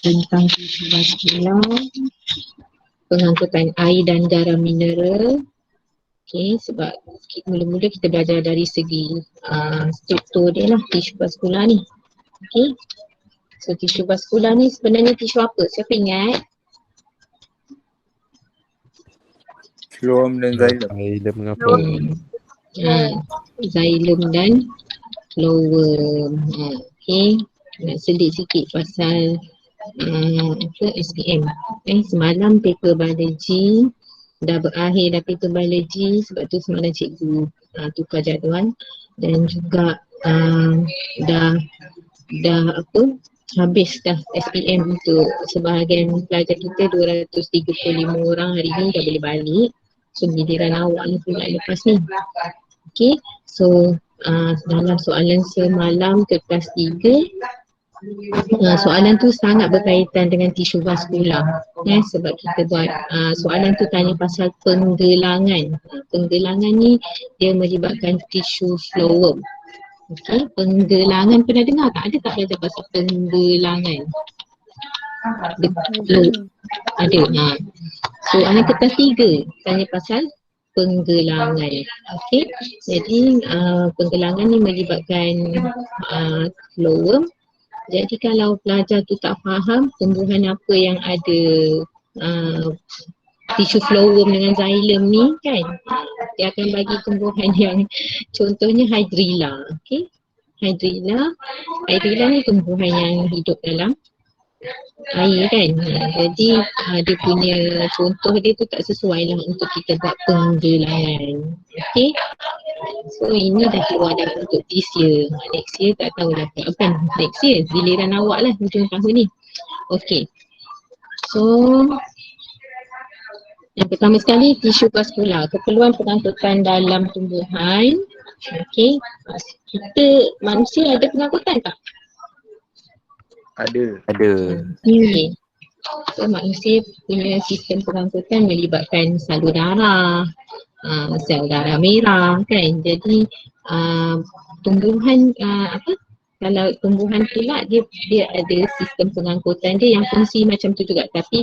tentang tisu vaskular, pengangkutan air dan garam mineral. Okey, sebab mula-mula kita belajar dari segi struktur dia lah, tisu vaskular ni. Okey, so tisu vaskular ni sebenarnya tisu apa? Siapa ingat? Phloem dan xylem. Xylem mengapa? Xylem dan phloem. Okey, nak selit sikit pasal SPM. Semalam paper biology dah berakhir dah paper biology, sebab tu semalam cikgu tukar jadual dan juga dah habis dah SPM untuk sebahagian pelajar kita 235 orang hari ni dah boleh balik. So giliran awak ni pula lepas ni. Okay, so dalam soalan semalam ke kelas 3, soalan tu sangat berkaitan dengan tisu vaskular, sebab kita buat soalan tu tanya pasal penggelangan. Penggelangan ni dia melibatkan tisu phloem. Okey, penggelangan pernah dengar tak? Ada tak belajar pasal penggelangan? Ada. Soalan kertas 3 tanya pasal penggelangan. Okey, jadi penggelangan ni melibatkan phloem. Jadi kalau pelajar tu tak faham tumbuhan apa yang ada tisu phloem dengan xylem ni kan, dia akan bagi tumbuhan yang contohnya hydrilla. Okey, hydrilla ni tumbuhan yang hidup dalam air kan. Jadi dia punya contoh dia tu tak sesuai lah untuk kita buat penggelangan. Okey, so ini dah keluar dah untuk this year. Next year tak tahu dah bukan next year, giliran awak lah hujung tahun ni. Okey, so yang pertama sekali tisu vaskular, keperluan pengangkutan dalam tumbuhan. Okey, kita manusia ada pengangkutan tak? Ada. Okay. So manusia punya sistem pengangkutan melibatkan salur darah, sel darah merah kan. Jadi tumbuhan kalau tumbuhan pula dia ada sistem pengangkutan dia yang fungsi macam tu juga. Tapi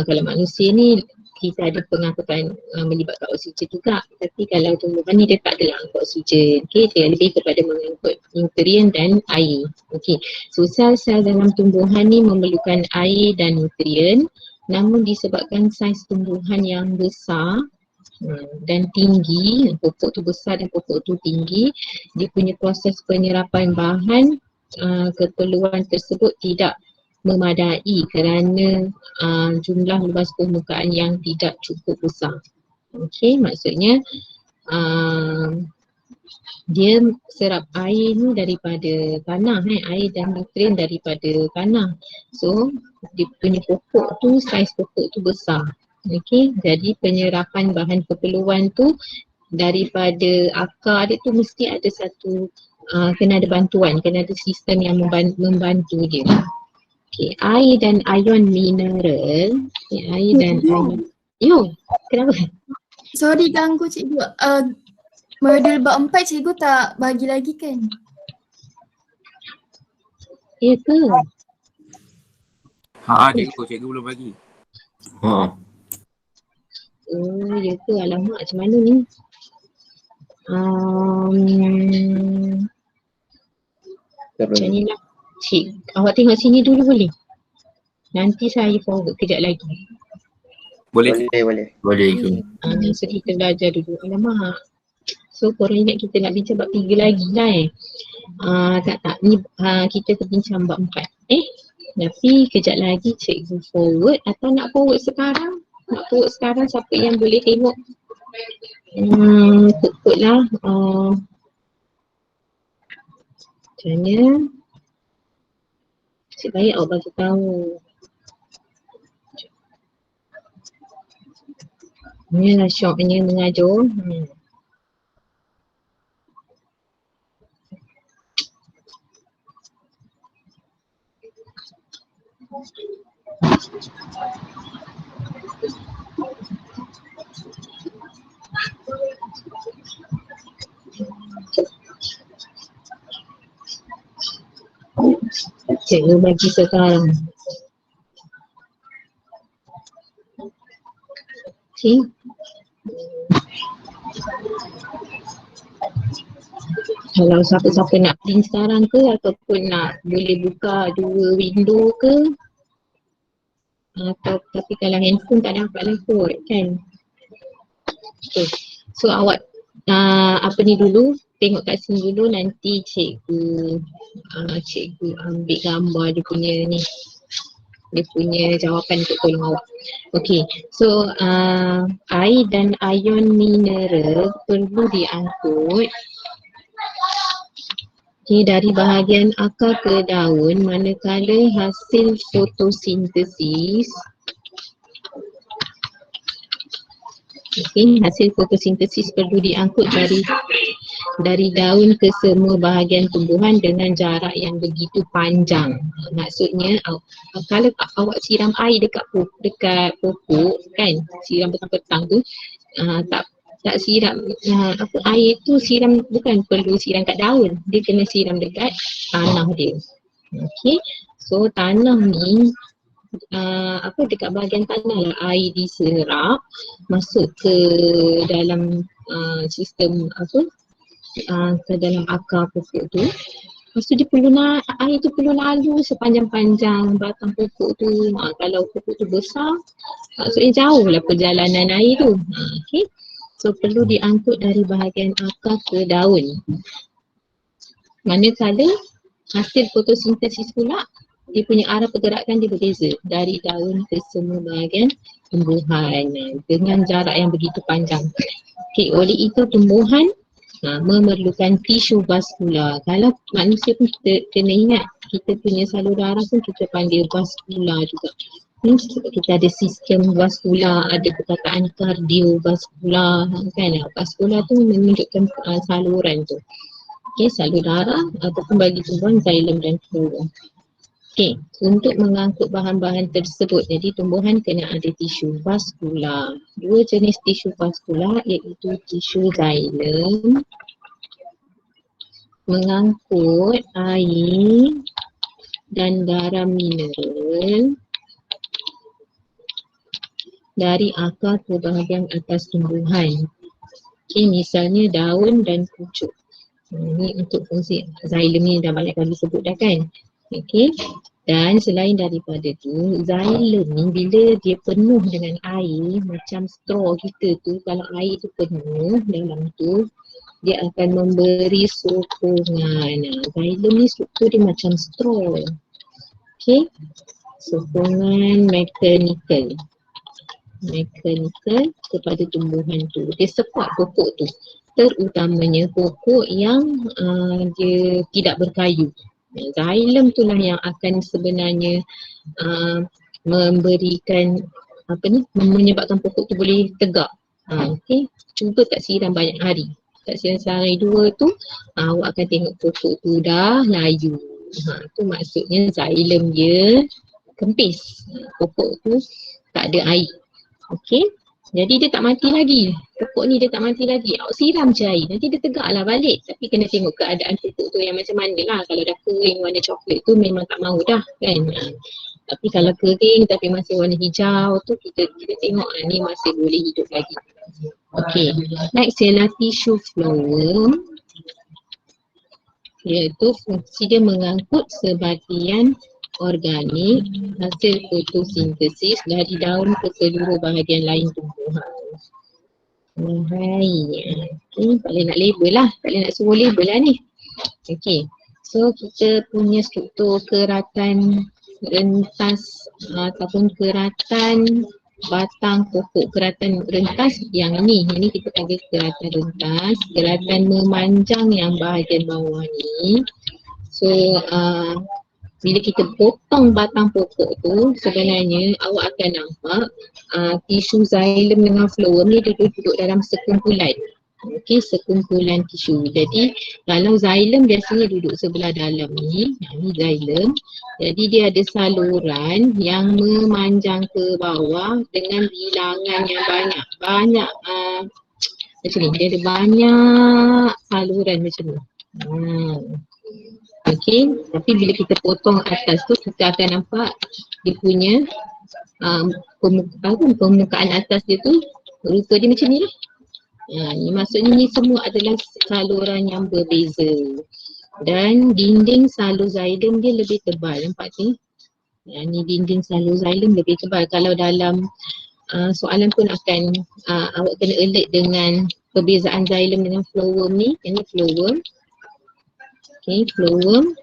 kalau manusia ni kita ada pengangkutan melibatkan oksigen juga. Tapi kalau tumbuhan ni dia tak ada angkut oksigen. Okay, dia lebih kepada mengangkut nutrien dan air. Okay, so sel-sel dalam tumbuhan ni memerlukan air dan nutrien, namun disebabkan saiz tumbuhan yang besar dan tinggi, pokok tu besar dan pokok tu tinggi, dia punya proses penyerapan bahan keperluan tersebut tidak memadai kerana jumlah luas permukaan yang tidak cukup besar. Okey, maksudnya dia serap air ni daripada tanah, air dan nutrien daripada tanah. So dia punya pokok tu, saiz pokok tu besar. Okey, jadi penyerapan bahan keperluan tu daripada akar dia tu mesti ada satu kena ada bantuan, kena ada sistem yang membantu dia. Okey, air dan ion mineral. Air dan ion. Yo, kenapa? Sorry ganggu cikgu. Modul bab 4 cikgu tak bagi lagi kan? Ya ke? Cikgu belum bagi. Oh, ya ke? Alamak, macam mana ni? Macam ni lah. Cik, awak tengok sini dulu boleh? Nanti saya forward kejap lagi. Boleh. So kita belajar dulu. Alamak. So korang ingat kita nak bincang bab 3 lagi lah tak. Ni kita terbincang bab 4. Tapi kejap lagi cikgu forward atau nak forward sekarang? Nak forward sekarang, siapa yang boleh tengok? Ikut lah. Macam mana? Cik baik awak bagi tahu. Inilah syoknya mengajar. Cikgu bagi sekarang. Okay. Kalau siapa-siapa nak print sekarang ke ataupun nak boleh buka dua window ke, atau tapi kalau handphone tak dapat lah kot kan. Okay. So awak apa ni dulu, tengok kat sini dulu, nanti cikgu ambil gambar dia punya ni, dia punya jawapan untuk tolong awak. Okay, so air dan ion mineral perlu diangkut dari bahagian akar ke daun manakala hasil fotosintesis. Hasil fotosintesis perlu diangkut dari daun ke semua bahagian tumbuhan dengan jarak yang begitu panjang. Maksudnya kalau awak siram air dekat pokok kan, siram petang-petang tu, tak siram air tu siram, bukan perlu siram kat daun, dia kena siram dekat tanah dia. Okay, so tanah ni dekat bahagian tanah lah air diserap masuk ke dalam sistem ke dalam akar pokok tu. Lepas tu dia perlu air tu perlu lalu sepanjang-panjang batang pokok tu. Kalau pokok tu besar, maksudnya jauh lah perjalanan air tu. Okay. So perlu diangkut dari bahagian akar ke daun. Manakala hasil fotosintesis pula, dia punya arah pergerakan dia berbeza dari daun ke semua bahagian tumbuhan dengan jarak yang begitu panjang. Okay, oleh itu tumbuhan memerlukan tisu vaskular. Kalau manusia pun kita kena ingat, kita punya salur darah pun kita panggil vaskular juga. Kita ada sistem vaskular, ada perkataan kardiovaskular kan. Vaskular tu menunjukkan saluran tu. Okay, salur darah ataupun bagi tumbuhan xilem dan floem. Okay, untuk mengangkut bahan-bahan tersebut, jadi tumbuhan kena ada tisu vaskular. Dua jenis tisu vaskular iaitu tisu xilem mengangkut air dan garam mineral dari akar ke bahagian atas tumbuhan. Okay, misalnya daun dan pucuk. Ini untuk fungsi xilem ni dah banyak kali sebut dah kan. Okay. Dan selain daripada tu, xilem ni bila dia penuh dengan air, macam straw kita tu, kalau air tu penuh dalam tu, dia akan memberi sokongan. Xilem ni struktur dia macam straw. Okay. Sokongan mekanikal kepada tumbuhan tu. Dia support pokok tu. Terutamanya pokok yang dia tidak berkayu. Xilem tu lah yang akan sebenarnya memberikan menyebabkan pokok tu boleh tegak. Okay. Cuba tak siram banyak hari. Tak siram sehari dua tu, awak akan tengok pokok tu dah layu. Tu maksudnya xilem dia kempis. Pokok tu tak ada air. Okay. Jadi dia tak mati lagi. Pokok ni dia tak mati lagi. Awak siram je air. Nanti dia tegaklah balik. Tapi kena tengok keadaan pokok tu yang macam mana lah. Kalau dah kering warna coklat tu memang tak mahu dah kan. Tapi kalau kering tapi masih warna hijau tu kita tengok ni masih boleh hidup lagi. Okay. Next ialah tissue phloem. Iaitu fungsi dia mengangkut sebahagian organik hasil fotosintesis dari daun ke seluruh bahagian lain tumbuhan. Okay, tak boleh nak label lah, tak boleh nak suruh label lah ni. Okay, so kita punya struktur keratan rentas ataupun keratan batang pokok. Keratan rentas yang ini kita panggil keratan rentas. Keratan memanjang yang bahagian bawah ni. So bila kita potong batang pokok tu, sebenarnya awak akan nampak tisu xilem dengan phloem ni dia duduk dalam sekumpulan. Okey, sekumpulan tisu. Jadi kalau xilem biasanya duduk sebelah dalam ni xilem. Jadi dia ada saluran yang memanjang ke bawah dengan bilangan yang banyak macam ni. Dia ada banyak saluran macam ni. Okey, tapi bila kita potong atas tu kita akan nampak dia punya permukaan atas dia tu rupa dia macam ni lah. Ni maksudnya ni semua adalah saluran yang berbeza. Dan dinding salur-xylem dia lebih tebal, nampak ni? Ni dinding salur-xylem lebih tebal. Kalau dalam soalan pun akan awak kena alert dengan perbezaan xylem dengan flowworm ni. Ini flowworm. Okay, flowworm.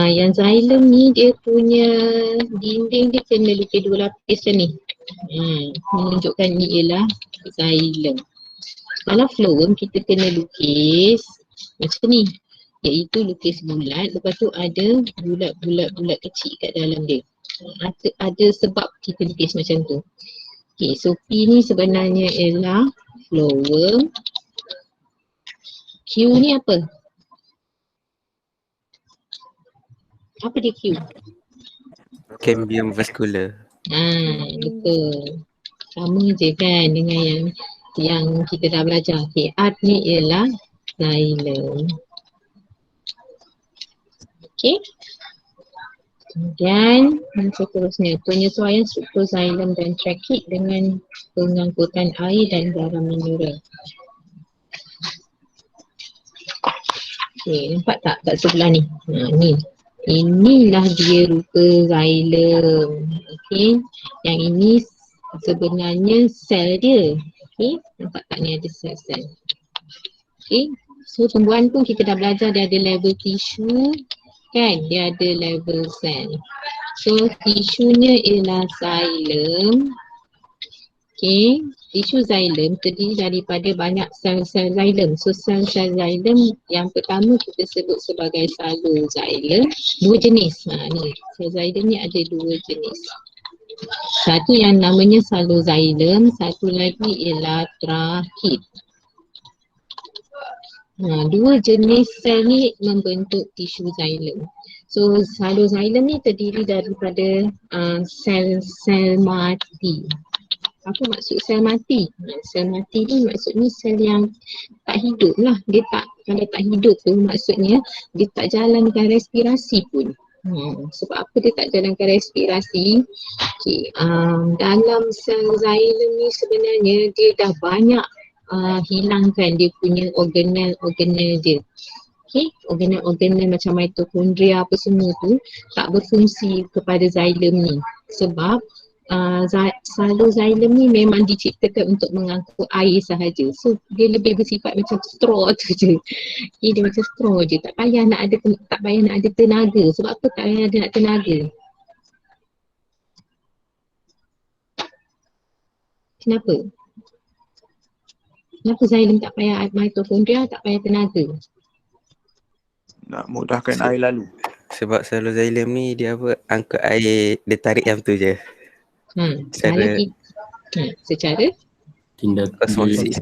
Yang xylem ni dia punya dinding dia kena lukis 2 lapis macam ni. Menunjukkan ni ialah xylem. Kalau flowworm kita kena lukis macam ni, iaitu lukis bulat, lepas tu ada bulat-bulat kecil kat dalam dia. Ada sebab kita lukis macam tu. Okay, so P ni sebenarnya ialah flowworm. Q ni apa? Apa dia Q? Cambium vascular. Betul. Sama je kan dengan yang kita dah belajar. Okay, R ni ialah xylem. Okay. Kemudian yang seterusnya, penyesuaian struktur xylem dan trachea dengan pengangkutan air dan garam mineral. Okay, nampak tak kat sebelah ni? Ni. Inilah dia rupa xylem. Okay. Yang ini sebenarnya sel dia. Okay. Nampak tak ni ada sel-sel. Okay. So tumbuhan pun kita dah belajar dia ada level tisu. Kan? Dia ada level sel. So tisunya ialah xylem. Okay, tisu xylem terdiri daripada banyak sel-sel xylem. So sel-sel xylem yang pertama kita sebut sebagai salur-xylem. 2 jenis. Ni sel xylem ni ada 2 jenis. Satu yang namanya salur-xylem, satu lagi ialah trachea. 2 jenis sel ni membentuk tisu xylem. So salur-xylem ni terdiri daripada sel-sel mati. Apa maksud sel mati? Sel mati ni maksudnya sel yang tak hidup lah. Dia tak, kalau tak hidup tu maksudnya dia tak jalankan respirasi pun. Sebab apa dia tak jalankan respirasi? Okay, dalam sel xylem ni sebenarnya dia dah banyak hilangkan dia punya organel-organel dia. Okay, organel-organel macam mitokondria apa semua tu tak berfungsi kepada xylem ni. Sebab salur-xylem ni memang diciptakan untuk mengangkut air sahaja. So dia lebih bersifat macam straw tu je. Okay, dia macam straw je. Tak payah nak ada tenaga. Sebab apa tak payah ada nak tenaga? Kenapa? Kenapa xylem tak payah mitokondria, tak payah tenaga? Nak mudahkan air lalu. Sebab salur-xylem ni dia apa, angkut air, dia tarik yang tu je. Secara tindakan osmosis.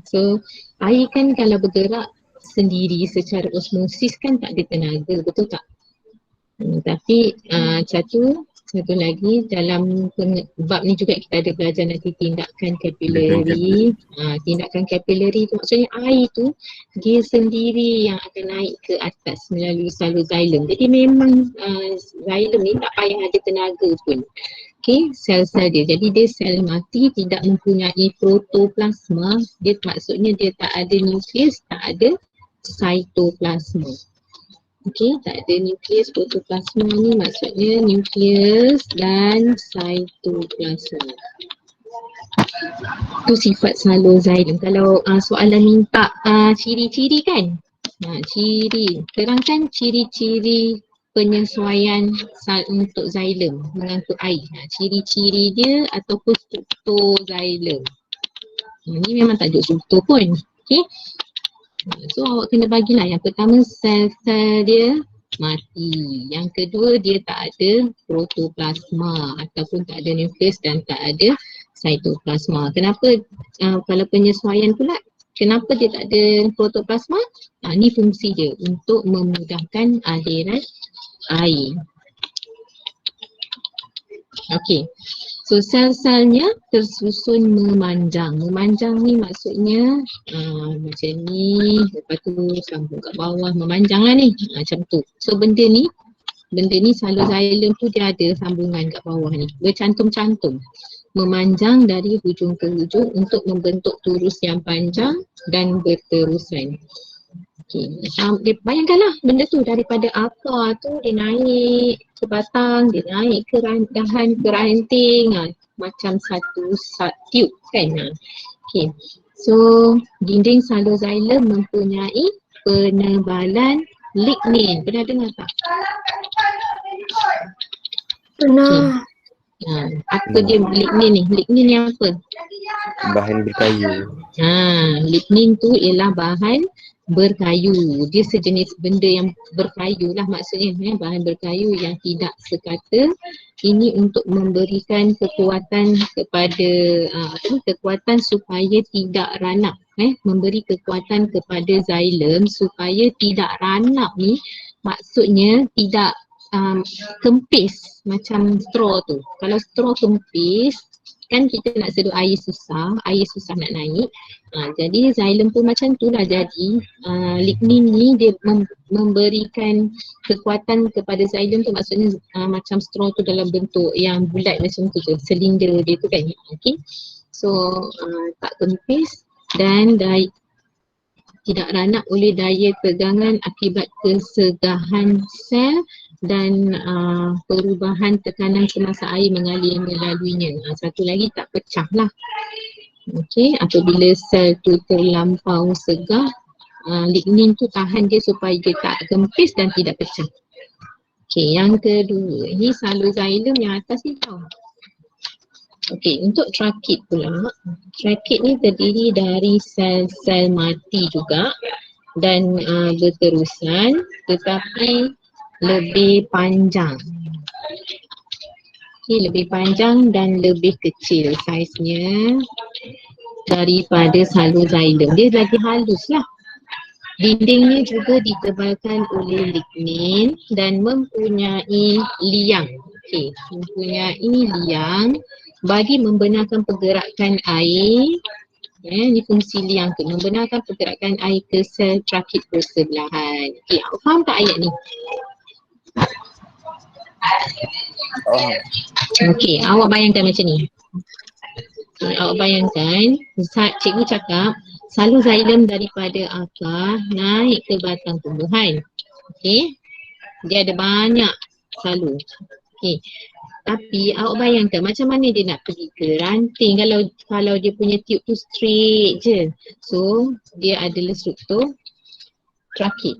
So air kan kalau bergerak sendiri secara osmosis kan tak ada tenaga, betul tak? Tapi satu lagi dalam bab ni juga kita ada belajar nanti tindakan kapilari. Tindakan kapilari tu maksudnya air tu dia sendiri yang akan naik ke atas melalui salur xylem. Jadi memang xylem ni tak payah ada tenaga pun. Okay, sel-sel dia. Jadi dia sel mati, tidak mempunyai protoplasma. Dia maksudnya dia tak ada nukleus, tak ada cytoplasma. Okay, tak ada nukleus, protoplasma ni maksudnya nukleus dan cytoplasma. Itu sifat salur xylem. Kalau soalan minta ciri-ciri kan? Ciri. Terangkan ciri-ciri penyesuaian untuk xylem mengangkut air. Ciri-ciri dia ataupun struktur xylem. Ini memang tak ada struktur pun. Okay. So awak kena bagilah yang pertama sel-sel dia mati. Yang kedua dia tak ada protoplasma ataupun tak ada nukleus dan tak ada cytoplasma. Kenapa kalau penyesuaian pula kenapa dia tak ada protoplasma? Ni fungsi dia untuk memudahkan aliran air. Okey. So sel-selnya tersusun memanjang. Memanjang ni maksudnya macam ni, lepas tu sambung kat bawah, memanjang lah ni, macam tu. So benda ni xylem tu dia ada sambungan kat bawah ni, bercantum-cantum. Memanjang dari hujung ke hujung untuk membentuk turus yang panjang dan berterusan. Okay. Bayangkanlah benda tu daripada akar tu dia naik ke batang, dia naik ke dahan, ke ranting, macam satu tube kan. Okay. So dinding xylem mempunyai penebalan lignin. Pernah dengar tak? Pernah. Apa dia lignin ni? Lignin ni apa? Bahan berkayu. Lignin tu ialah bahan berkayu. Dia sejenis benda yang berkayu lah maksudnya, bahan berkayu yang tidak sekata. Ini untuk memberikan kekuatan kepada kekuatan supaya tidak ranap, memberi kekuatan kepada xylem supaya tidak ranap ni, maksudnya tidak kempis macam straw tu. Kalau straw kempis kan kita nak seduh air susah nak naik. Jadi xylem pun macam tu lah. Jadi lignin ni dia memberikan kekuatan kepada xylem tu, maksudnya macam straw tu dalam bentuk yang bulat macam tu je, silinder dia tu kan. Okay. So tak kempis dan tidak ranap oleh daya tegangan akibat kesegahan sel dan perubahan tekanan semasa air mengalir melaluinya. Satu lagi, tak pecah lah. Okay, apabila sel tu terlampau segah, lignin tu tahan dia supaya dia tak kempis dan tidak pecah. Okay, yang kedua, ini xylem yang atas ni tau. Okay, untuk trakit pula, trakit ni terdiri dari sel-sel mati juga dan berterusan tetapi lebih panjang. Okay, lebih panjang dan lebih kecil saiznya daripada xylem. Dia lagi halus lah. Dindingnya juga ditebalkan oleh lignin dan mempunyai liang. Okay, mempunyai liang bagi membenarkan pergerakan air. Ini fungsi liang tu, membenarkan pergerakan air ke sel trakit bersebelahan. Okay, awak faham tak ayat ni? Okay, awak bayangkan macam ni. Awak bayangkan, cikgu cakap selalu xylem daripada akar naik ke batang tumbuhan. Okay, dia ada banyak selalu. Okay, tapi awak bayangkan macam mana dia nak pergi ke ranting kalau dia punya tube tu straight je. So dia adalah struktur trakit.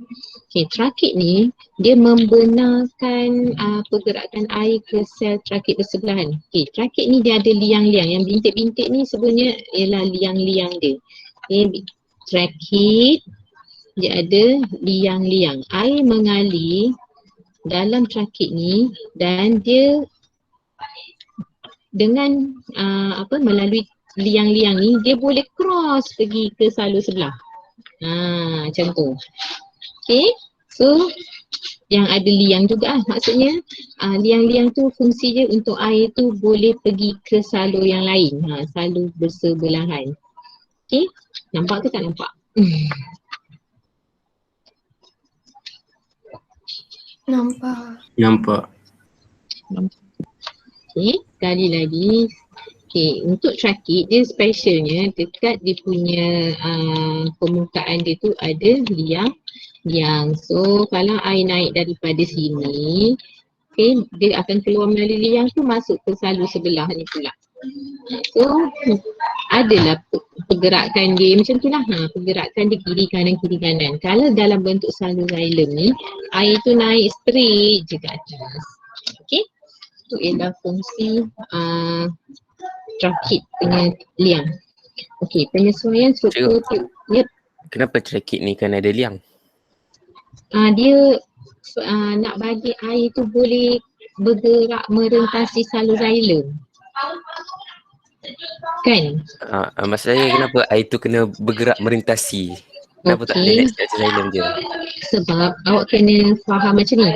Okay, trakit ni dia membenarkan pergerakan air ke sel trakit bersebelahan. Okay, trakit ni dia ada liang-liang. Yang bintik-bintik ni sebenarnya ialah liang-liang dia. Okay, trakit dia ada liang-liang. Air mengalir dalam trakit ni dan dia dengan melalui liang-liang ni dia boleh cross pergi ke salur sebelah. Macam tu. Okay, so yang ada liang juga maksudnya liang-liang tu fungsi dia untuk air tu boleh pergi ke salur yang lain, salur bersebelahan. Okay, nampak ke tak nampak? Nampak. Okay, sekali lagi. Okay, untuk trakit dia specialnya dekat dia punya permukaan dia tu ada liang. So kalau air naik daripada sini, okay, dia akan keluar melalui liang tu masuk ke salur sebelah ni pula. So adalah pergerakan dia macam tu lah, pergerakan dia kiri kanan. Kalau dalam bentuk salur xylem ni, air tu naik straight je ke atas. Okay, itu ialah fungsi trakit punya liang. Okay, penyesuaian struktur tu. Yep. Kenapa trakit ni kan ada liang? Dia nak bagi air tu boleh bergerak merentasi salur xylem. Kan? Maksud saya kenapa air tu kena bergerak merintasi? Kenapa tak boleh naik struktur xylem je? Sebab awak kena faham macam ni.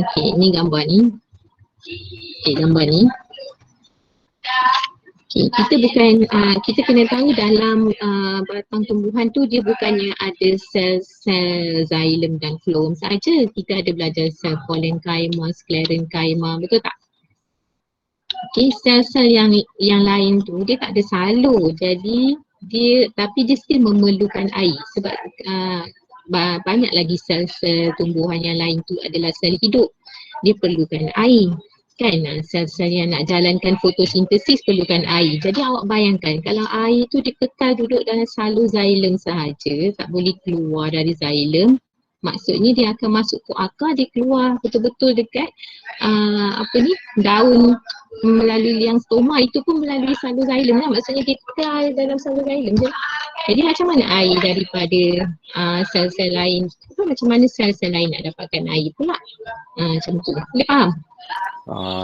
Okay, ni gambar ni. Okay, gambar ni. Okay, kita kena tahu dalam batang tumbuhan tu dia bukannya ada sel-sel xylem dan phloem saja. Kita ada belajar sel parenchyma, sclerenchyma, betul tak? Okay, sel-sel yang lain tu dia tak ada salur, jadi tapi dia still memerlukan air sebab banyak lagi sel-sel tumbuhan yang lain tu adalah sel hidup. Dia perlukan air. Kan, sel-sel yang nak jalankan fotosintesis perlukan air. Jadi awak bayangkan kalau air tu dikekal duduk dalam salur xylem sahaja, tak boleh keluar dari xylem, maksudnya dia akan masuk ke akar, dia keluar betul-betul dekat daun melalui liang stoma, itu pun melalui salur xylem lah. Maksudnya dia kekal dalam salur xylem je. Jadi macam mana air daripada sel-sel lain? Macam mana sel-sel lain nak dapatkan air pula? Macam tu. Boleh faham?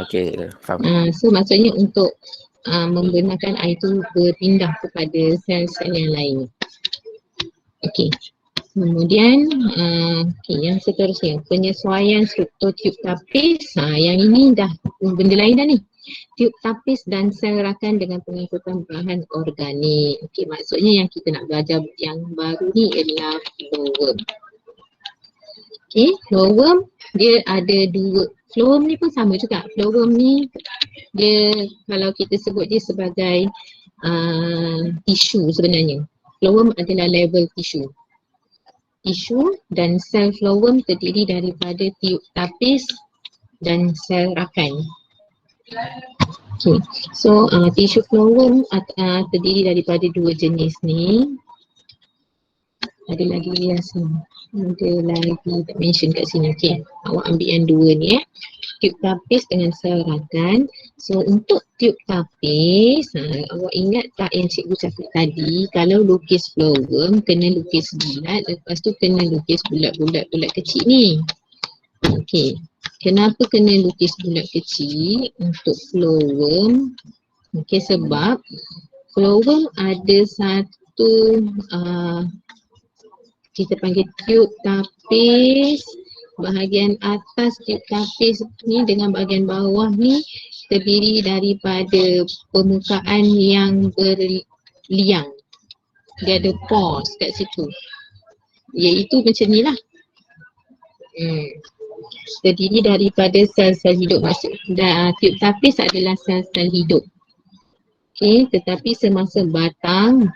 Okay, faham. So maksudnya untuk membenarkan air tu berpindah kepada sel-sel yang lain. Okey. Kemudian yang seterusnya, penyesuaian struktur tiub tapis. Yang ini dah benda lain dah ni. Tiub tapis dan sel rakan dengan pengangkutan bahan organik. Okey, maksudnya yang kita nak belajar yang baru ni ialah flowworm. Okey, flowworm dia ada dua. Flowworm ni pun sama juga. Flowworm ni dia kalau kita sebut dia sebagai tisu sebenarnya. Flowworm adalah level tisu. Tisu dan sel flowworm terdiri daripada tiub tapis dan sel rakan. Okay. So tisu flowworm terdiri daripada dua jenis ni. Ada lagi ada lagi tak mention kat sini. Okay, awak ambil yang dua ni tiub tapis dengan sel rakan. So untuk tiub tapis, awak ingat tak yang cikgu cakap tadi, kalau lukis flowworm kena lukis bulat, lepas tu kena lukis bulat-bulat kecil ni. Okay, kenapa kena lukis bulat kecil untuk flowworm? Okay, sebab flowworm ada satu kita panggil tiub tapis. Bahagian atas tiub tapis ni dengan bahagian bawah ni terdiri daripada permukaan yang berliang. Dia ada pores kat situ. Iaitu macam ni lah. Terdiri daripada sel-sel hidup. Maksud tiub tapis adalah sel-sel hidup. Okay, tetapi semasa matang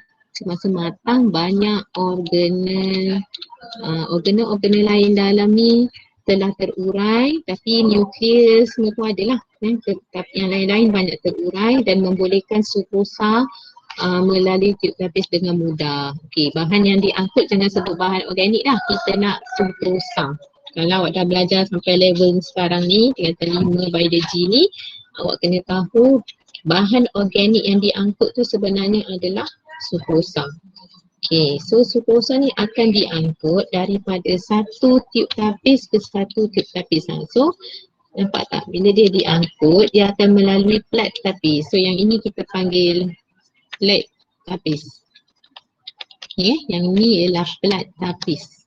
banyak organel lain dalam ni telah terurai, tapi nukleus semua tu adalah tetapi yang lain-lain banyak terurai dan membolehkan sukrosa melalui tiub tapis dengan mudah. Okey, bahan yang diangkut jangan sebut bahan organik dah, kita nak sukrosa. Kalau awak dah belajar sampai level sekarang ni tingkatan 5 biology ni, awak kena tahu bahan organik yang diangkut tu sebenarnya adalah sukrosa. Okay, so sukrosa ni akan diangkut daripada satu tiub tapis ke satu tiub tapis. So, nampak tak? Bila dia diangkut, dia akan melalui plat tapis. So, yang ini kita panggil plat tapis. Okay, yang ni ialah plat tapis.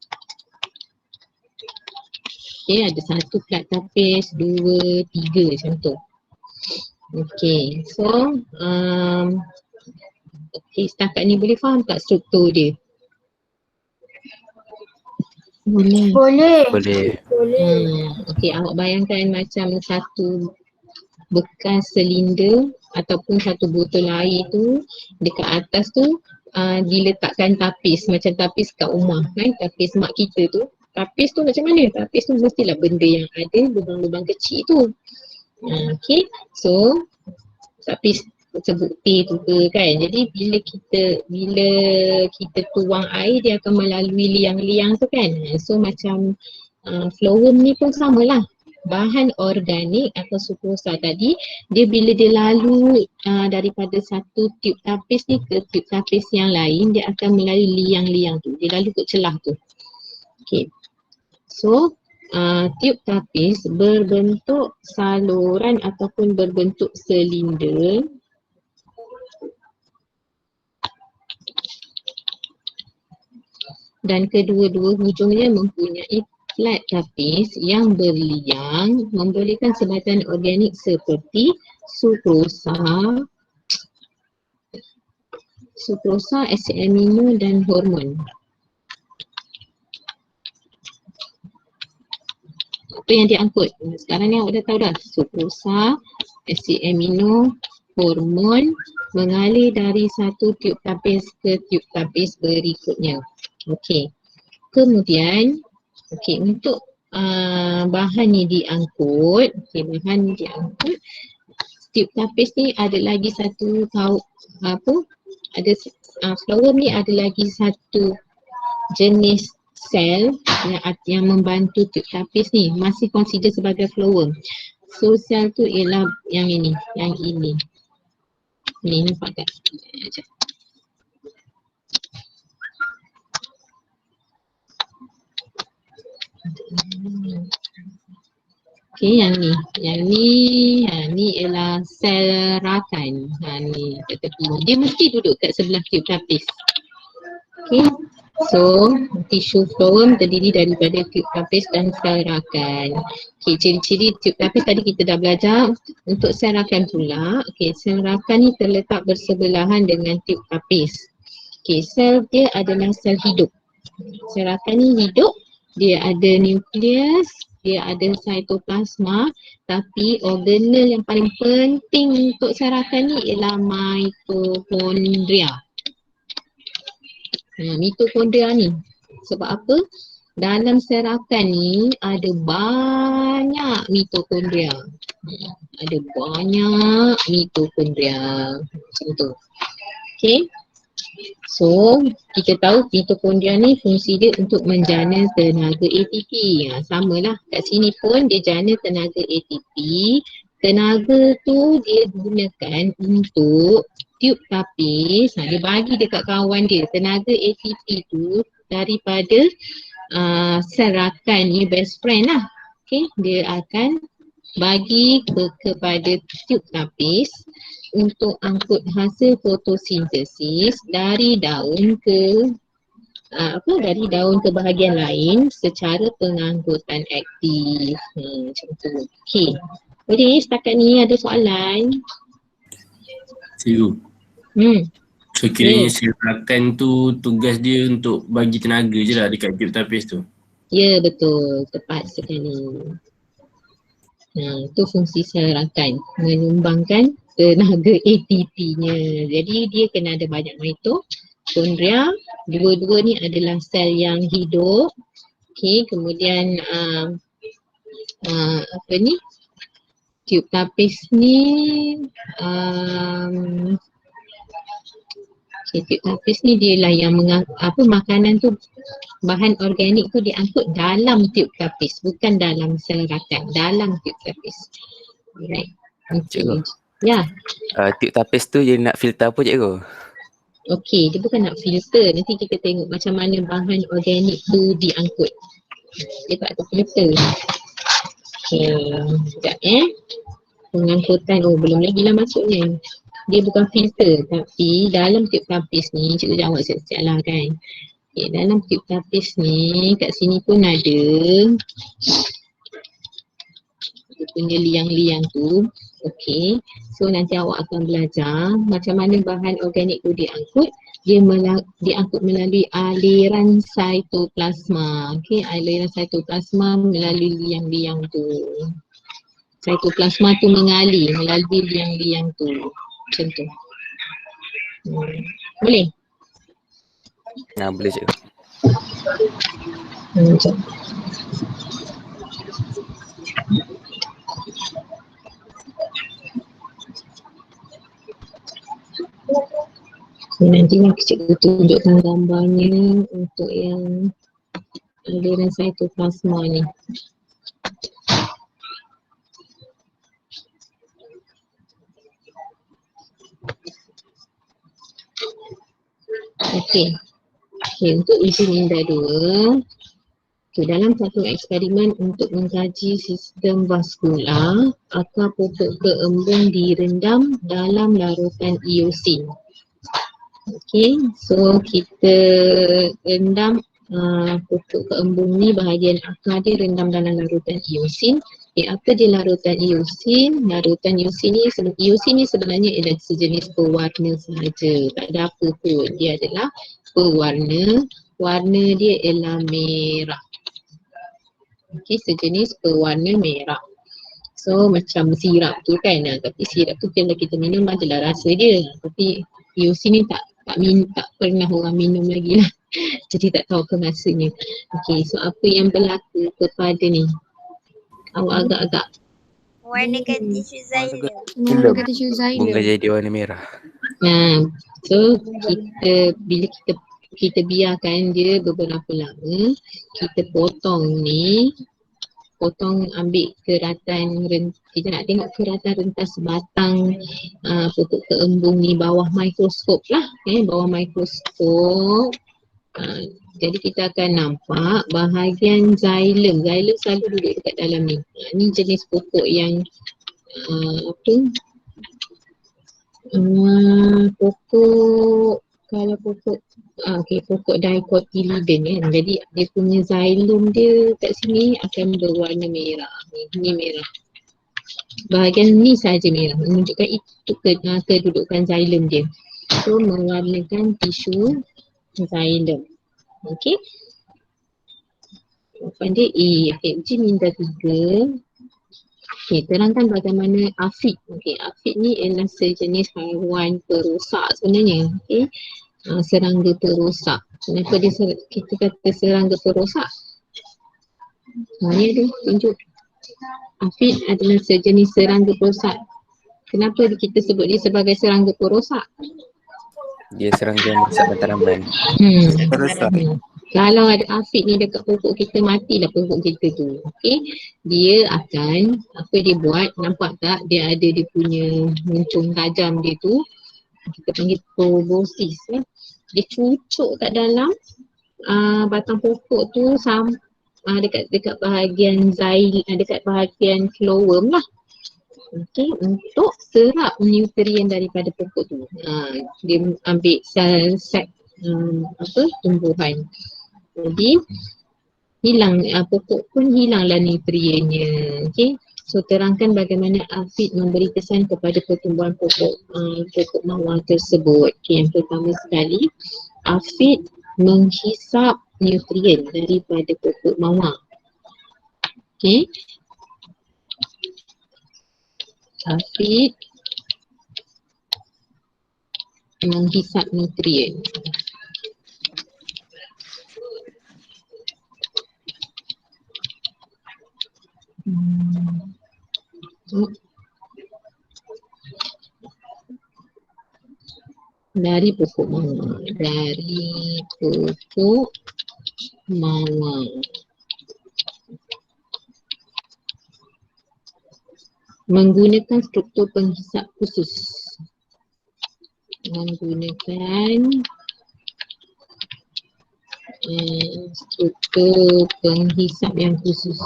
Okay, ada satu plat tapis, 2, 3 macam tu. Okay, so setakat ni boleh faham tak struktur dia? Boleh. Okay, awak bayangkan macam satu bekas silinder ataupun satu botol air tu, dekat atas tu diletakkan tapis, macam tapis kat rumah kan, tapis mak kita tu. Tapis tu macam mana? Tapis tu mestilah benda yang ada lubang-lubang kecil tu. Okay, so tapis sebukti tu ke kan. Jadi bila kita tuang air, dia akan melalui liang-liang tu kan. So macam flowworm ni pun samalah. Bahan organik atau sukrosa tadi, dia bila dia lalu daripada satu tiub tapis ni ke tiub tapis yang lain, dia akan melalui liang-liang tu. Dia lalu ke celah tu. Okay. So tiub tapis berbentuk saluran ataupun berbentuk silinder. Dan kedua-dua hujungnya mempunyai plat tapis yang berliang, membolehkan sebatan organik seperti sukrosa, sukrosa, asid amino dan hormon. Apa yang diangkut? Sekarang ni awak dah tahu dah. Sukrosa, asid amino, hormon mengalir dari satu tiub tapis ke tiub tapis berikutnya. Okey. Kemudian, untuk bahan ni diangkut, bahan ni diangkut, tiub tapis ni ada lagi satu phloem ni ada lagi satu jenis sel yang membantu tiub tapis ni, masih consider sebagai phloem. So sel tu ialah yang ini, ni nampak tak? Okey, yang ni ialah sel rakan. Ni kat tepi ni. Dia mesti duduk kat sebelah tiub tapis. Okey. So, tisu phloem terdiri daripada tiub tapis dan sel rakan. Okey, ciri-ciri tiub tapis tadi kita dah belajar. Untuk sel rakan pula, sel rakan ni terletak bersebelahan dengan tiub tapis. Sel dia adalah sel hidup. Sel rakan ni hidup, dia ada nukleus, dia ada cytoplasma, tapi organel yang paling penting untuk sel rakan ni ialah mitokondria. Mitokondria ni sebab apa? Dalam sel rakan ni ada banyak mitokondria. Ada banyak mitokondria. Macam tu. Okay. So, kita tahu mitokondria ni fungsi dia untuk menjana tenaga ATP. Samalah kat sini pun dia jana tenaga ATP. Tenaga tu dia gunakan untuk tiub tapis. Dia bagi dekat kawan dia tenaga ATP tu daripada sel rakan ni, best friend lah. Okay, dia akan bagi kepada tiub tapis untuk angkut hasil fotosintesis dari daun ke dari daun ke bahagian lain secara pengangkutan aktif. Macam tu. Okay. Boleh setakat ni ada soalan? Cikgu. So kiranya sel rakan tu tugas dia untuk bagi tenaga je lah dekat tiub tapis tu. Ya, betul. Tepat sekali. Itu fungsi sel rakan, menyumbangkan tenaga ATP-nya. Jadi dia kena ada banyak mitokondria. Dua-dua ni adalah sel yang hidup. Okay, kemudian tiub tapis ni tiub tapis ni dia lah yang makanan tu, bahan organik tu diangkut dalam tiub tapis, bukan dalam sel rakan, dalam tiub tapis. Alright. Cikgu. Ya. Tiub tapis tu dia nak filter apa cikgu? Okey, dia bukan nak filter. Nanti kita tengok macam mana bahan organik tu diangkut. Dia tak ada filter. Okey, sekejap pengangkutan, belum lagi lah masuknya. Dia bukan filter, tapi dalam tiub tapis ni, cikgu jawab siap-siap lah kan. Okay, dalam tiub tapis ni, kat sini pun ada dia punya liang-liang tu. Okay, so nanti awak akan belajar macam mana bahan organik tu diangkut. Dia diangkut melalui aliran cytoplasma. Okay, aliran cytoplasma melalui liang-liang tu. Cytoplasma tu mengalir melalui liang-liang tu. Macam tu. Boleh? Boleh cikgu. Macam. Nanti cikgu tunjukkan gambarnya untuk yang aliran cytoplasma ni. Okey, untuk uji minda 2, dalam satu eksperimen untuk mengkaji sistem vaskular, akar pokok keembung direndam dalam larutan iosin. Okey, so kita rendam pokok keembung ni bahagian akar dia rendam dalam larutan iosin. Apa dia larutan iosin? Larutan iosin ni sebenarnya ialah sejenis pewarna sahaja. Tak ada apa pun. Dia adalah pewarna. Warna dia ialah merah. Okey, sejenis pewarna merah. So macam sirap tu kan. Tapi sirap tu bila kita minum adalah rasa dia. Tapi iosin ni tak pernah orang minum lagi lah. Jadi tak tahu apa rasanya. Okey, so apa yang berlaku kepada ni? Awak agak-agak Warna tisu xylem. Warna tisu xylem. Bunga jadi warna merah. so bila kita biarkan dia beberapa lama, kita potong ambil keratan, kita nak tengok keratan rentas batang pokok keembung ni bawah mikroskop lah, bawah mikroskop. Jadi kita akan nampak bahagian xylem. Xylem selalu duduk dekat dalam ni. Ni jenis pokok yang pokok dicotyledon kan. Jadi dia punya xylem dia kat sini akan berwarna merah. Ni merah. Bahagian ni sahaja merah, menunjukkan itu kedudukan xylem dia. So mewarnakan tisu xylem. Okey. Jawapan dia A. FG minta 3. Okey, terangkan bagaimana afid. Okey, afid ni ialah sejenis haiwan perosak sebenarnya. Okey. Serangga perosak. Kenapa kita kata serangga perosak? Ni dia tunjuk. Afid adalah sejenis serangga perosak. Kenapa kita sebut dia sebagai serangga perosak? Dia serangga yang merosak tanaman. Kalau ada afid ni dekat pokok kita, matilah pokok kita tu. Okey. Dia akan, apa dia buat, nampak tak dia ada dia punya muncung tajam dia tu. Kita panggil proboscis. Dia cucuk kat dalam batang pokok tu dekat bahagian dekat bahagian phloem lah. Okey, untuk serap nutrien daripada pokok tu. Dia ambil sel tumbuhan. Jadi pokok pun hilanglah nutriennya. Okey. So terangkan bagaimana afid memberi kesan kepada pertumbuhan pokok mawar tersebut. Okey, yang pertama sekali, afid menghisap nutrien daripada pokok mawar. Okey. Afid menghisap nutrien. Dari pokok mawar. Menggunakan struktur penghisap khusus. Struktur penghisap yang khusus.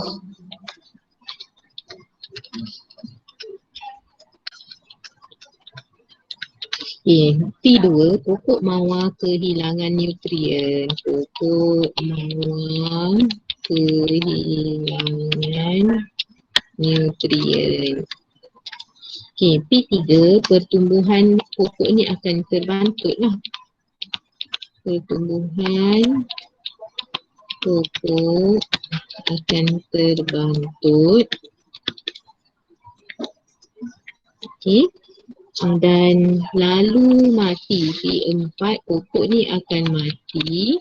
P2, pokok mawar kehilangan nutrien. Pokok mawar kehilangan nutrien. P3, pertumbuhan pokok ni akan terbantut lah. Pertumbuhan pokok akan terbantut. Dan lalu mati. P4, pokok ni akan mati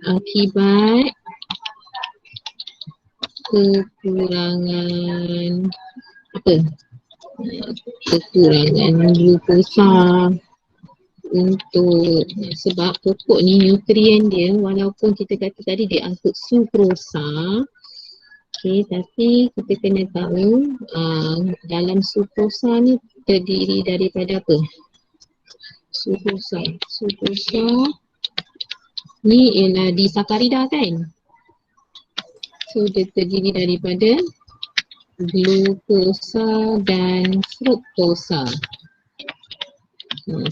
akibat kekurangan glukosa. Sebab pokok ni nutrien dia, walaupun kita kata tadi dia angkut sukrosa, tapi kita kena tahu dalam sukrosa ni terdiri daripada apa? Sukrosa ni ialah disakarida kan? So dia terdiri daripada glukosa dan fruktosa.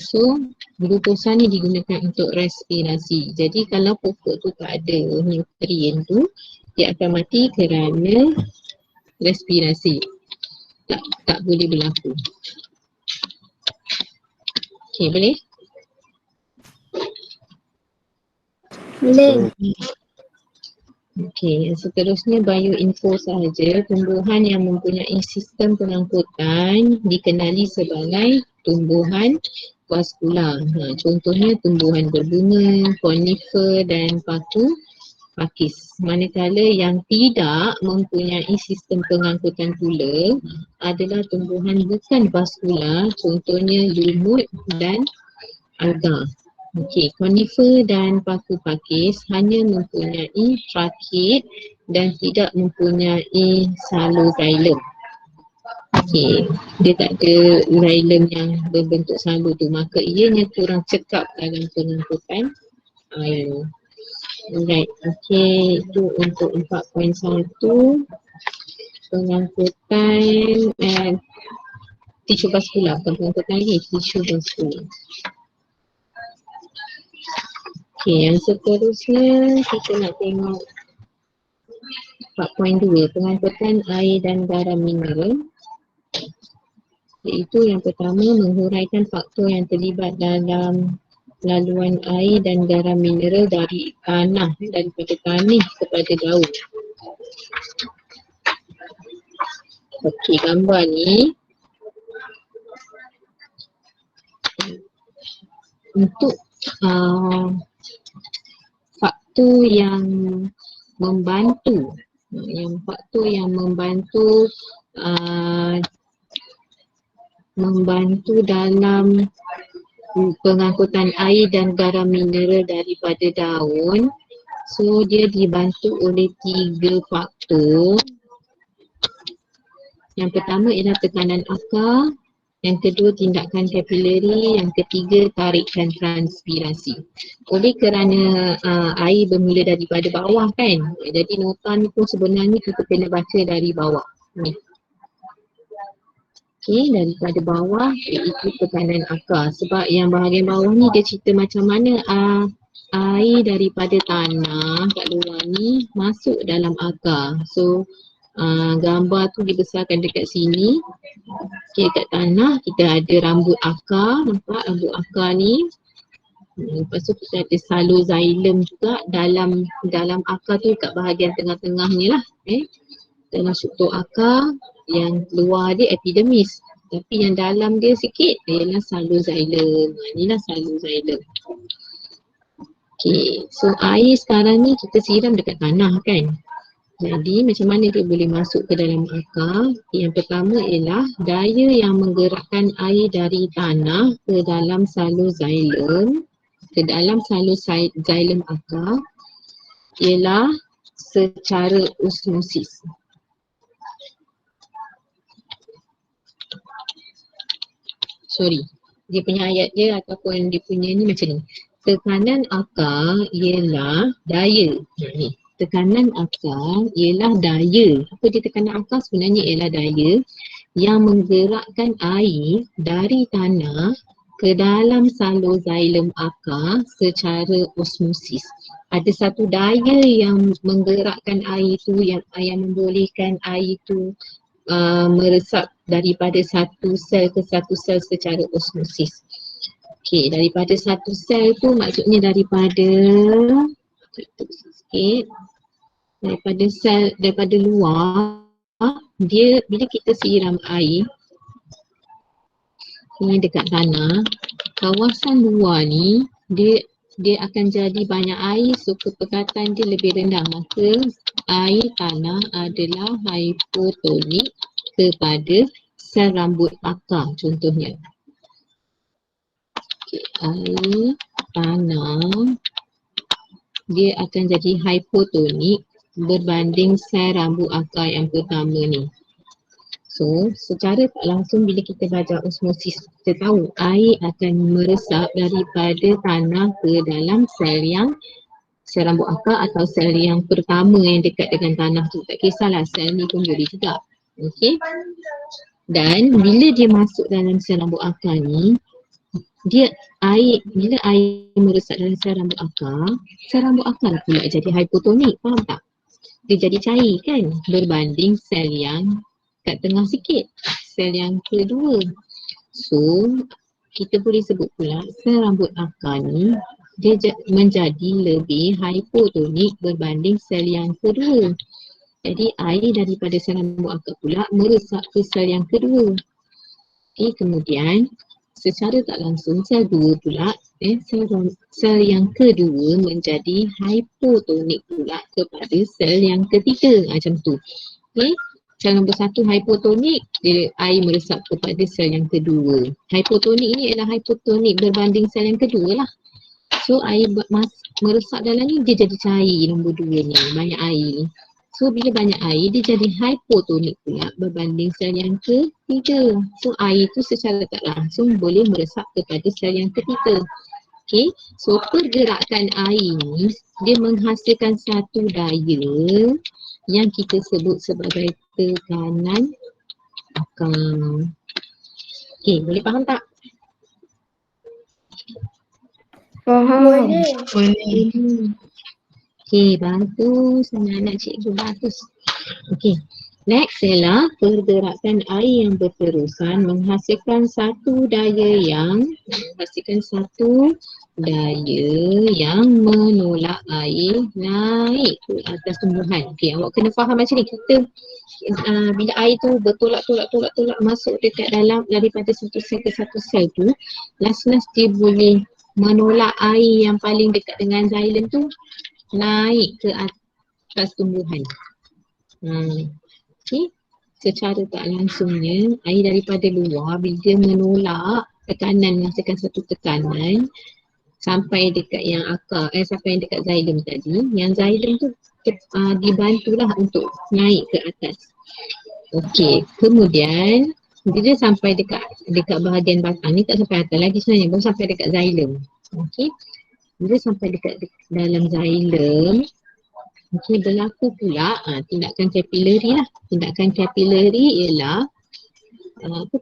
So glukosa ni digunakan untuk respirasi. Jadi kalau pokok tu tak ada nutrien tu, dia akan mati kerana respirasi. Tak boleh berlaku. Okey, boleh? Boleh. Okey, yang seterusnya bioinfo sahaja. Tumbuhan yang mempunyai sistem pengangkutan dikenali sebagai tumbuhan vaskular. Contohnya tumbuhan berbunga, konifer dan paku pakis. Manakala yang tidak mempunyai sistem pengangkutan pula adalah tumbuhan bukan vaskular, contohnya lumut dan alga. Okey, konifer dan paku pakis hanya mempunyai trakit dan tidak mempunyai xylem. Okey, dia tak ada xylem yang berbentuk salu tu, maka ianya kurang cekap dalam pengangkutan air. Alright, okey, itu untuk 4.1 pengangkutan tisu vaskular, bukan pengangkutan lagi, tisu vaskular. Okey, yang seterusnya kita nak tengok 4.2 pengangkutan air dan garam mineral. Iaitu yang pertama menghuraikan faktor yang terlibat dalam laluan air dan garam mineral dari tanah, daripada tanah kepada daun. Okey, gambar ni untuk faktor yang membantu, membantu dalam pengangkutan air dan garam mineral daripada daun. So dia dibantu oleh 3 faktor. Yang pertama ialah tekanan akar, yang kedua tindakan kapilari, yang ketiga tarikan transpirasi. Oleh kerana air bermula daripada bawah kan, jadi nota ni pun sebenarnya kita kena baca dari bawah ni. Okey, daripada bawah iaitu tekanan akar. Sebab yang bahagian bawah ni dia cerita macam mana air daripada tanah kat luar ni masuk dalam akar. So gambar tu dibesarkan dekat sini. Okey, kat tanah kita ada rambut akar, nampak rambut akar ni. Lepas tu kita ada xylem juga dalam akar tu, kat bahagian tengah-tengah ni lah. Dalam struktur akar, yang luar dia epidermis, tapi yang dalam dia sikit ialah xylem. Inilah xylem. Okey, so air sekarang ni kita siram dekat tanah kan. Jadi macam mana dia boleh masuk ke dalam akar? Yang pertama ialah daya yang menggerakkan air dari tanah ke dalam xylem, xylem akar ialah secara osmosis. Dia punya ayat dia ataupun dia punya ni macam ni. Tekanan akar ialah daya. Ni, tekanan akar ialah daya. Apa dia tekanan akar? Sebenarnya ialah daya yang menggerakkan air dari tanah ke dalam xylem akar secara osmosis. Ada satu daya yang menggerakkan air tu, yang membolehkan air tu meresap daripada satu sel ke satu sel secara osmosis. Okey, daripada satu sel tu maksudnya daripada daripada luar, dia bila kita siram air ni dekat tanah, kawasan luar ni dia akan jadi banyak air, so kepekatan dia lebih rendah, maka air tanah adalah hipotonik kepada sel rambut akar contohnya. Okay, air tanah dia akan jadi hipotonik berbanding sel rambut akar yang pertama ni. So secara tak langsung bila kita belajar osmosis, kita tahu air akan meresap daripada tanah ke dalam sel rambut akar atau sel yang pertama yang dekat dengan tanah tu. Tak kisahlah, sel ni pun boleh juga. Okey. Dan bila dia masuk dalam sel rambut akar ni, dia bila air meresap dalam sel rambut akar pula jadi hypotonik, faham tak? Dia jadi cair kan berbanding sel yang kat tengah sikit, sel yang kedua. So kita boleh sebut pula sel rambut akar ni dia menjadi lebih hypotonik berbanding sel yang kedua. Jadi air daripada sel rambut akar pula meresap ke sel yang kedua. Okay, kemudian secara tak langsung sel dua pula sel yang kedua menjadi hypotonik pula kepada sel yang ketiga, macam tu. Okay, sel nombor satu hypotonik, dia air meresap kepada sel yang kedua. Hypotonik ni ialah hypotonik berbanding sel yang kedua lah. So air meresap dalam ni dia jadi cair nombor dua ni, banyak air. So bila banyak air dia jadi hypotonik pula berbanding sel yang ketiga. So air tu secara tak langsung boleh meresap kepada sel yang ketiga. Okay, so pergerakan air ni dia menghasilkan satu daya yang kita sebut sebagai tekanan akar. Okay, boleh faham tak? Boleh. Okay, bagus. Anak-anak cikgu bagus. Okay, next ialah pergerakan air yang berterusan menghasilkan satu daya yang menolak air naik ke atas tumbuhan. Okay, awak kena faham macam ni. Kita bila air tu bertolak masuk dekat dalam daripada satu sel ke satu sel tu, last dia boleh menolak air yang paling dekat dengan xylem tu naik ke atas tumbuhan. Okay. Secara tak langsungnya air daripada luar bila dia menolak tekanan, menghasilkan satu tekanan sampai dekat yang akar, sampai yang dekat xylem tadi, yang xylem tu dibantulah untuk naik ke atas. Okey, kemudian dia sampai dekat bahagian batang ni, tak sampai atas lagi sebenarnya, baru sampai dekat xylem. Okey, bila sampai dekat dalam xylem, okey, berlaku pula tindakan kapilari lah. Tindakan kapilari ialah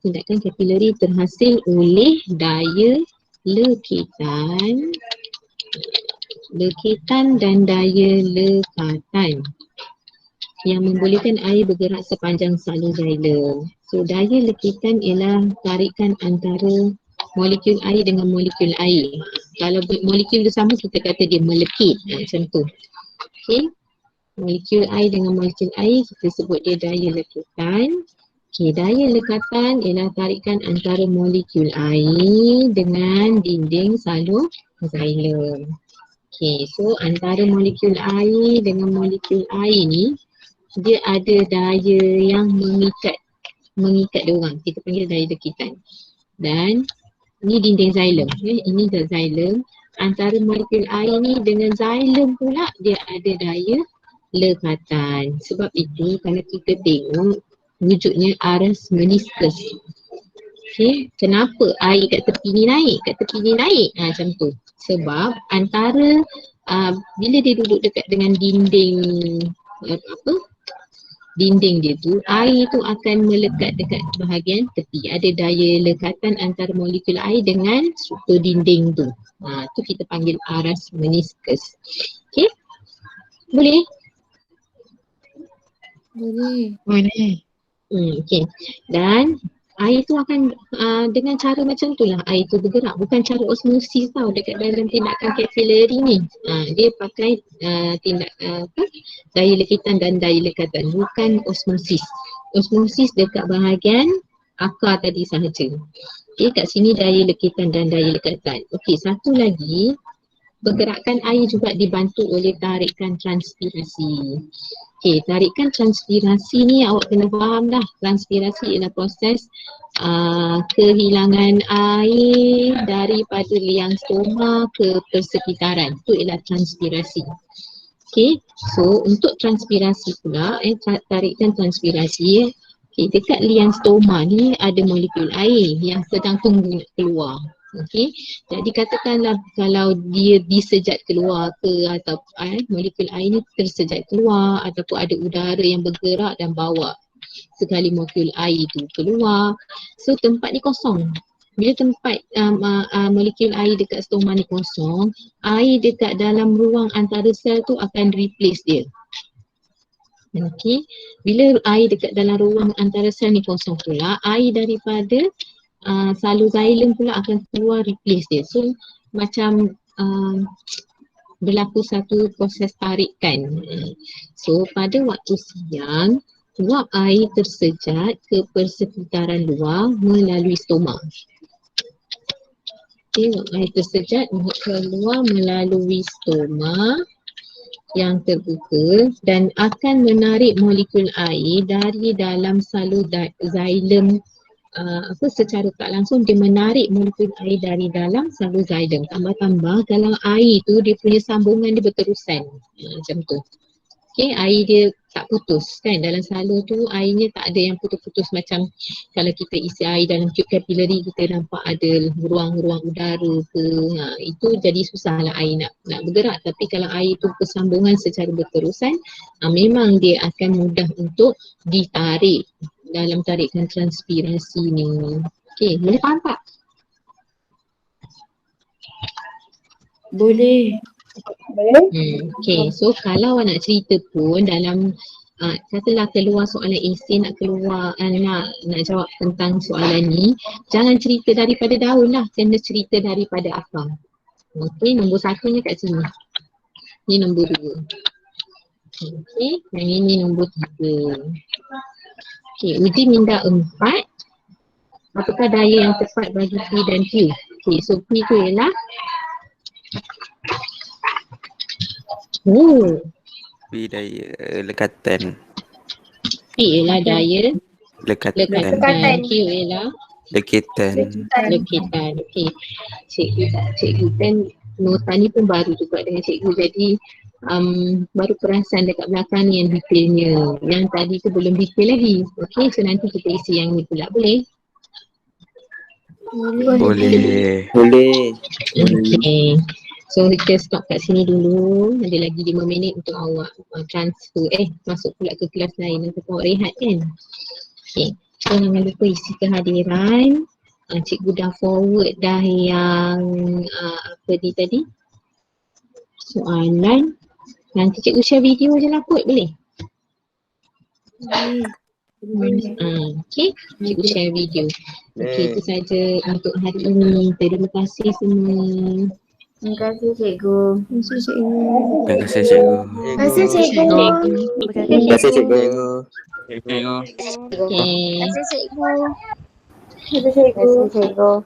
tindakan kapilari terhasil oleh daya lekitan dan daya lekatan yang membolehkan air bergerak sepanjang salur xylem. So daya lekitan ialah tarikan antara molekul air dengan molekul air. Kalau molekul tu sama kita kata dia melekit, macam tu. Okay, molekul air dengan molekul air kita sebut dia daya lekitan. Okay, daya lekatan ialah tarikan antara molekul air dengan dinding salur xylem. Okay, so antara molekul air dengan molekul air ni dia ada daya yang mengikat dia orang. Kita panggil daya lekitan. Dan ni dinding xylem. Ini dah xylem. Antara molekul air ni dengan xylem pula dia ada daya lekatan. Sebab itu kalau kita tengok wujudnya aras meniskus. Okay, kenapa air kat tepi ni naik? Macam tu. Sebab antara bila dia duduk dekat dengan dinding dinding dia tu, air tu akan melekat dekat bahagian tepi. Ada daya lekatan antara molekul air dengan struktur dinding tu. Tu kita panggil aras meniskus. Okay, boleh? Boleh. Okay, dan air tu akan dengan cara macam tu lah air tu bergerak. Bukan cara osmosis tau dekat dalam tindakan kapilari ni. Dia pakai daya lekitan dan daya lekatan, bukan osmosis. Osmosis dekat bahagian akar tadi sahaja. Okay, kat sini daya lekitan dan daya lekatan. Okay, satu lagi, pergerakan air juga dibantu oleh tarikan transpirasi. Okay, tarikan transpirasi ni awak kena faham dah. Transpirasi ialah proses kehilangan air daripada liang stoma ke persekitaran. Itu ialah transpirasi. Okay, so untuk transpirasi pula, tarikan transpirasi, okay, dekat liang stoma ni ada molekul air yang sedang tunggu nak keluar. Okay, jadi katakanlah kalau dia disejat keluar ke atau molekul air ni tersejat keluar ataupun ada udara yang bergerak dan bawa sekali molekul air tu keluar. So tempat ni kosong. bila tempat molekul air dekat stoma ni kosong, air dekat dalam ruang antara sel tu akan replace dia. Okey, bila air dekat dalam ruang antara sel ni kosong pula, air daripada salur xilem pula akan keluar replace dia. So macam berlaku satu proses tarikan. So pada waktu siang, uap air tersejat ke persekitaran luar melalui stoma. Okay, uap air tersejat keluar melalui stoma yang terbuka dan akan menarik molekul air dari dalam salur xilem. Secara tak langsung dia menarik molekul air dari dalam salur xilem. Tambah-tambah kalau air tu dia punya sambungan dia berterusan. Macam tu. Okay, air dia tak putus kan, dalam salur tu airnya tak ada yang putus-putus macam kalau kita isi air dalam tube kapilari kita nampak ada ruang-ruang udara ke, itu jadi susah lah air nak bergerak. Tapi kalau air tu bersambungan secara berterusan, memang dia akan mudah untuk ditarik dalam tarikan transpirasi ni. Okay, boleh faham tak? Boleh. Okay, so kalau awak nak cerita pun dalam katalah keluar soalan esei, nak keluar nak jawab tentang soalan ni, jangan cerita daripada daun lah, kena cerita daripada akar. Okay, nombor 1 kat sini. Ni nombor 2. Okay, yang ini nombor 3. Okay, uji minda 4. Apakah daya yang tepat bagi P dan Q? Okay, so P tu ialah P daya lekatan. P ialah daya Lekatan. Q ialah Lekitan. lekitan. Okey. Cikgu kan nota ni pun baru juga dengan cikgu, jadi baru perasan dekat belakang ni yang detailnya. Yang tadi tu belum detail lagi. Okey, so nanti kita isi yang ni pula, boleh? Boleh. Okey. So kita stop kat sini dulu. Ada lagi 5 minit untuk awak transfer masuk pula ke kelas lain untuk awak rehat kan. Okey. So jangan lupa isi kehadiran. Cikgu dah forward dah yang apa ni tadi? Soalan. Nanti cikgu share video je lah kot, boleh? Okey, cikgu share video. Okey, itu saja untuk hari ini. Terima kasih semua. Terima kasih cikgu. Terima kasih cikgu. Terima kasih cikgu. Terima kasih cikgu. Okey. Terima kasih cikgu. Terima kasih cikgu.